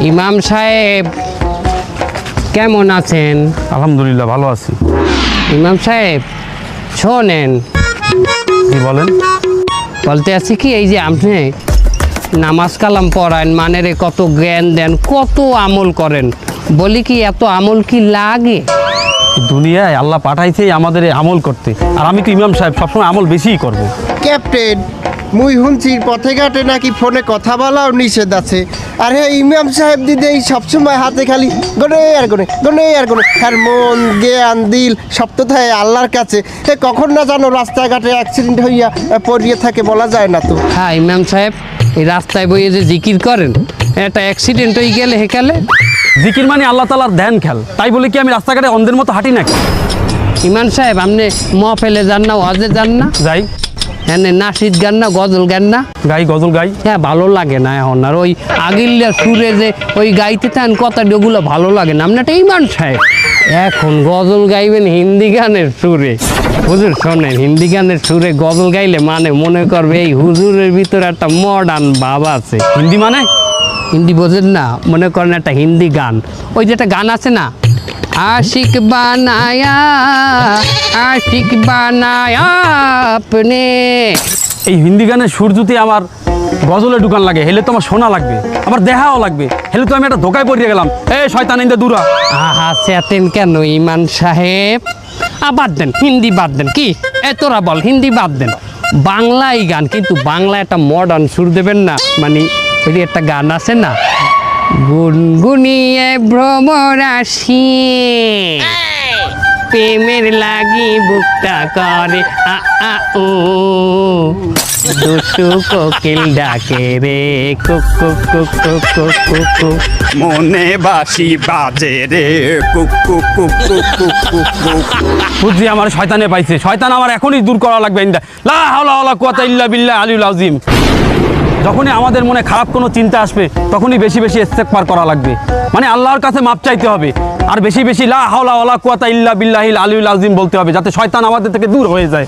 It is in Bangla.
ইমাম সাহেব কেমন আছেন? আলহামদুলিল্লাহ ভালো আছি। ইমাম সাহেব শোনেন, কি বলেন? বলতে আছি কি, এই যে আপনি নামাজ কালাম পড়ান, মানের কত জ্ঞান দেন, কত আমল করেন, বলি কি এত আমল কি লাগে? দুনিয়ায় আল্লাহ পাঠাইছে আমাদের এই আমল করতে, আর আমি তো ইমাম সাহেব সবসময় আমল বেশিই করব। ক্যাপ্টেন, মুই শুনছি পথে ঘাটে নাকি ফোনে কথা বলাও নিষেধ আছে। আর হ্যাঁ, ইমাম সাহেব দিদি এই সবসময় হাতে খালি গনে আর গনে গনে আর গনে, আর মন জ্ঞান দিল সব তো থাকে আল্লাহর কাছে। এ কখন না জানো রাস্তাঘাটে অ্যাক্সিডেন্ট হইয়া পড়িয়ে থাকে, বলা যায় না তো। হ্যাঁ ইমাম সাহেব, এই রাস্তায় বইয়ে যে জিকির করেন, একটা অ্যাক্সিডেন্ট হয়ে গেলে হেকালে। জিকির মানে আল্লাহ তাআলার ধ্যান খেল, তাই বলে কি আমি রাস্তাঘাটে অন্ধের মতো হাঁটি নাকি? ইমাম সাহেব আপনি মহফেলে যান না, ওয়াজে যান না? যাই। হ্যাঁ, নাশিদ গান না, গজল গান না? গাই, গজল গাই। হ্যাঁ, ভালো লাগে না এখন আর ওই আগিল্লা সুরে যে ওই গাইতে থাকেন কথা, ওগুলো ভালো লাগে না। আপনি একটা ইমাম সাহেব, এখন গজল গাইবেন হিন্দি গানের সুরে। হুজুর শোনেন, হিন্দি গানের সুরে গজল গাইলে মানে মনে করবে এই হুজুরের ভিতরে একটা মডার্ন ভাব আছে। হিন্দি মানে? হিন্দি বোঝেন না? মনে করেন একটা হিন্দি গান, ওই যে একটা গান আছে না, আশিক বানায়া আপনে। এই হিন্দি গানের সুর যদি আমার গজলে ঢুকান লাগে, হেলে তো আমার শোনা লাগবে, আমার দেখাও লাগবে, হেলে তো আমি একটা ধোকায় পড়িয়ে গেলাম। এই শয়তান ইন্দা দূরা। আহা চেতেন কেন ইমান সাহেব? বাদ দেন, হিন্দি বাদ দেন। কি তোরা বল, হিন্দি বাদ দেন, বাংলায় গান, কিন্তু বাংলা একটা মডার্ন সুর দেবেন না। মানে ওই যে একটা গান আছে না, গুনগুনিয়ে ভ্রমরাশি প্রেমের লাগি বুকটা করে আ আ ও, দুষ্টু কোকিল ডাকে রে cook cook cook cook cook cook cook. মনে বাসি বাজে রে cook cook cook cook cook cook cook. বুঝছি আমার শয়তানে পাইছে, শয়তান আমার এখনই দূর করা লাগবে। ইন্দা লা হাওলা ওয়ালা কুওয়াতা ইল্লা বিল্লাহ আলিউল আযীম। যখনই আমাদের মনে খারাপ কোনো চিন্তা আসবে, তখনই বেশি বেশি ইস্তেগফার করা লাগবে, মানে আল্লাহর কাছে মাপ চাইতে হবে, আর বেশি বেশি লা হাওলা ওয়ালা কুওয়াতা ইল্লা বিল্লাহিল আলিউল আযীম বলতে হবে, যাতে শয়তান আমাদের থেকে দূর হয়ে যায়।